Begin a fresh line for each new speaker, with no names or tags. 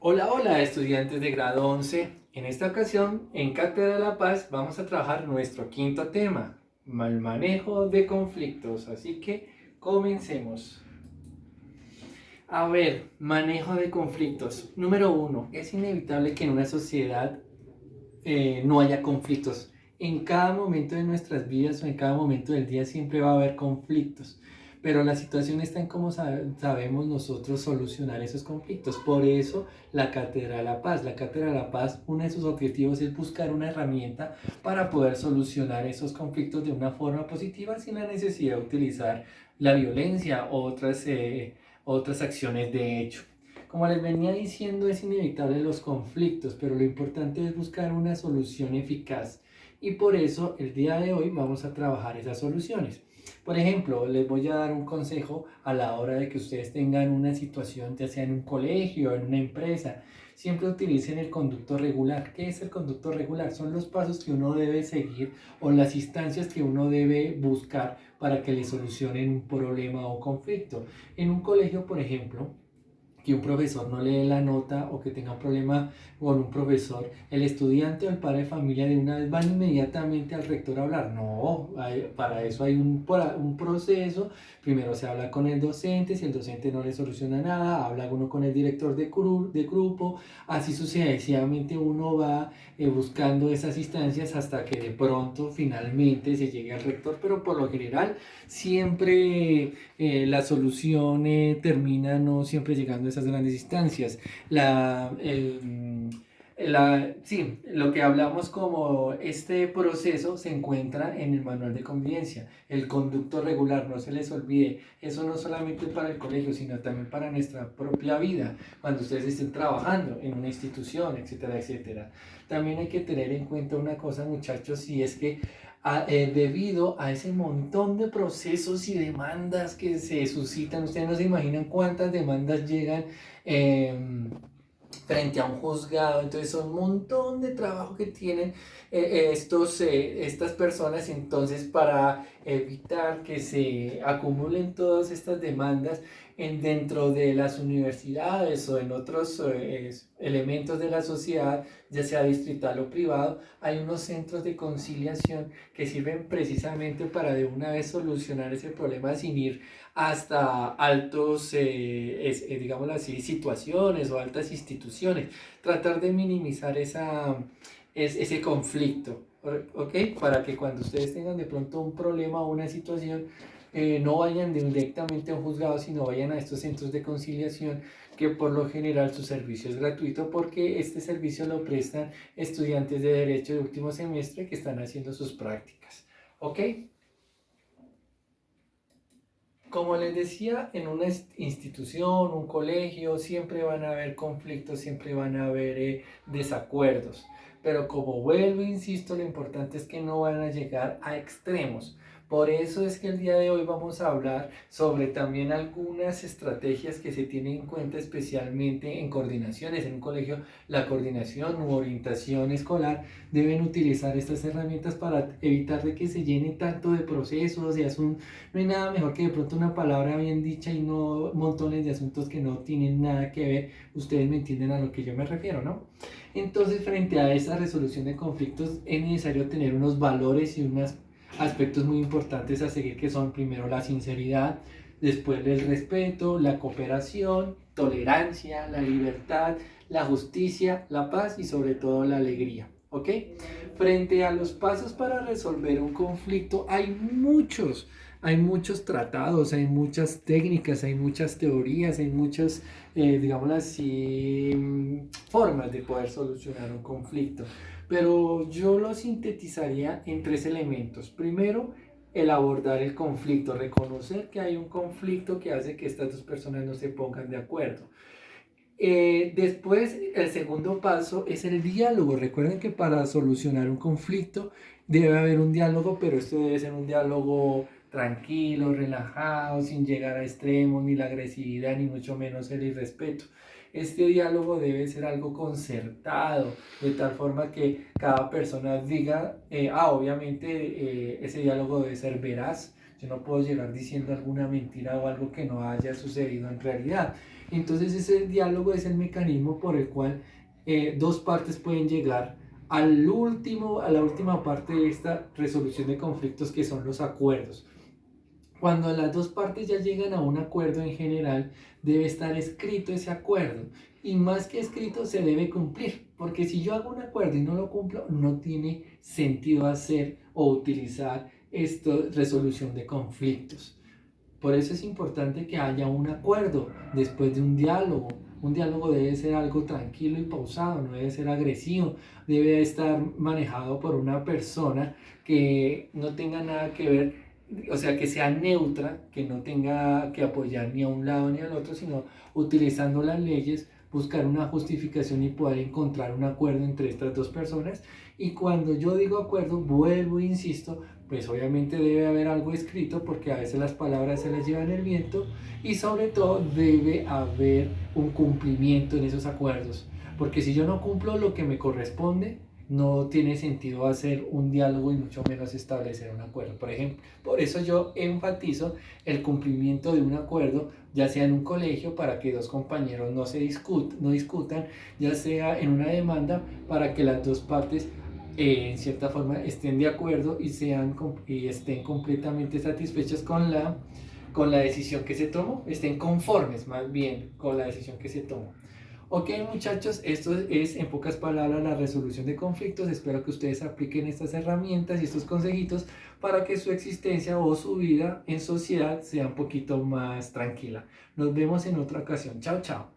Hola, hola, estudiantes de grado 11. En esta ocasión, en Cátedra de la Paz, vamos a trabajar nuestro quinto tema, el manejo de conflictos. Así que comencemos. A ver, manejo de conflictos. Número uno, es inevitable que en una sociedad no haya conflictos. En cada momento de nuestras vidas o en cada momento del día siempre va a haber conflictos. Pero la situación está en cómo sabemos nosotros solucionar esos conflictos. Por eso la Cátedra de la Paz. La Cátedra de la Paz, uno de sus objetivos es buscar una herramienta para poder solucionar esos conflictos de una forma positiva sin la necesidad de utilizar la violencia o otras acciones de hecho. Como les venía diciendo, es inevitable los conflictos, pero lo importante es buscar una solución eficaz. Y por eso el día de hoy vamos a trabajar esas soluciones. Por ejemplo, les voy a dar un consejo a la hora de que ustedes tengan una situación, ya sea en un colegio, en una empresa. Siempre utilicen el conducto regular. ¿Qué es el conducto regular? Son los pasos que uno debe seguir o las instancias que uno debe buscar para que le solucionen un problema o conflicto. En un colegio, por ejemplo, que un profesor no lee la nota o que tenga un problema con un profesor, el estudiante o el padre de familia de una vez van inmediatamente al rector a hablar. No, para eso hay un proceso. Primero se habla con el docente, si el docente no le soluciona nada, habla uno con el director de grupo, así sucesivamente uno va buscando esas instancias hasta que de pronto finalmente se llegue al rector, pero por lo general siempre la solución termina no siempre llegando a esas grandes instancias. Sí, lo que hablamos como este proceso se encuentra en el manual de convivencia, el conducto regular, no se les olvide, eso no solamente para el colegio, sino también para nuestra propia vida, cuando ustedes estén trabajando en una institución, etcétera, etcétera. También hay que tener en cuenta una cosa, muchachos, y es que debido a ese montón de procesos y demandas que se suscitan, ustedes no se imaginan cuántas demandas llegan eh, frente a un juzgado. Entonces son un montón de trabajo que tienen estas personas. Entonces, para evitar que se acumulen todas estas demandas dentro de las universidades o en otros elementos de la sociedad, ya sea distrital o privado, hay unos centros de conciliación que sirven precisamente para de una vez solucionar ese problema sin ir hasta altos, digámoslo así, situaciones o altas instituciones. Tratar de minimizar ese conflicto, ¿ok? Para que cuando ustedes tengan de pronto un problema o una situación, no vayan directamente a un juzgado, sino vayan a estos centros de conciliación, que por lo general su servicio es gratuito porque este servicio lo prestan estudiantes de derecho de último semestre que están haciendo sus prácticas. ¿Ok? Como les decía, en una institución, un colegio, siempre van a haber conflictos, siempre van a haber desacuerdos. Pero como vuelvo, e insisto, lo importante es que no van a llegar a extremos. Por eso es que el día de hoy vamos a hablar sobre también algunas estrategias que se tienen en cuenta especialmente en coordinaciones. En un colegio, la coordinación u orientación escolar deben utilizar estas herramientas para evitar de que se llenen tanto de procesos, de asuntos. No hay nada mejor que de pronto una palabra bien dicha y no montones de asuntos que no tienen nada que ver. Ustedes me entienden a lo que yo me refiero, ¿no? Entonces, frente a esa resolución de conflictos, es necesario tener unos valores y unos aspectos muy importantes a seguir, que son primero la sinceridad, después el respeto, la cooperación, tolerancia, la libertad, la justicia, la paz y sobre todo la alegría. ¿Ok? Frente a los pasos para resolver un conflicto, hay muchos tratados, hay muchas técnicas, hay muchas teorías, hay muchas, digámoslo así, formas de poder solucionar un conflicto. Pero yo lo sintetizaría en tres elementos. Primero, el abordar el conflicto, reconocer que hay un conflicto que hace que estas dos personas no se pongan de acuerdo. Después, el segundo paso es el diálogo. Recuerden que para solucionar un conflicto debe haber un diálogo, pero esto debe ser un diálogo tranquilo, relajado, sin llegar a extremos, ni la agresividad, ni mucho menos el irrespeto. Este diálogo debe ser algo concertado, de tal forma que cada persona diga, obviamente ese diálogo debe ser veraz, Yo no puedo llegar diciendo alguna mentira o algo que no haya sucedido en realidad. Entonces ese diálogo es el mecanismo por el cual dos partes pueden llegar a la última parte de esta resolución de conflictos, que son los acuerdos. Cuando las dos partes ya llegan a un acuerdo en general, debe estar escrito ese acuerdo. Y más que escrito, se debe cumplir. Porque si yo hago un acuerdo y no lo cumplo, no tiene sentido hacer o utilizar esto, resolución de conflictos. Por eso es importante que haya un acuerdo después de un diálogo. Un diálogo debe ser algo tranquilo y pausado, no debe ser agresivo, debe estar manejado por una persona que no tenga nada que ver, o sea, que sea neutra, que no tenga que apoyar ni a un lado ni al otro, sino utilizando las leyes, buscar una justificación y poder encontrar un acuerdo entre estas dos personas. Y cuando yo digo acuerdo, vuelvo e insisto, pues obviamente debe haber algo escrito, porque a veces las palabras se las llevan el viento, y sobre todo debe haber un cumplimiento en esos acuerdos, porque si yo no cumplo lo que me corresponde, no tiene sentido hacer un diálogo y mucho menos establecer un acuerdo. Por ejemplo, por eso yo enfatizo el cumplimiento de un acuerdo, ya sea en un colegio para que dos compañeros no discutan, ya sea en una demanda para que las dos partes en cierta forma estén de acuerdo y estén completamente satisfechas con la decisión que se tomó, estén conformes más bien con la decisión que se tomó. Ok, muchachos, esto es en pocas palabras la resolución de conflictos. Espero que ustedes apliquen estas herramientas y estos consejitos para que su existencia o su vida en sociedad sea un poquito más tranquila. Nos vemos en otra ocasión. Chao, chao.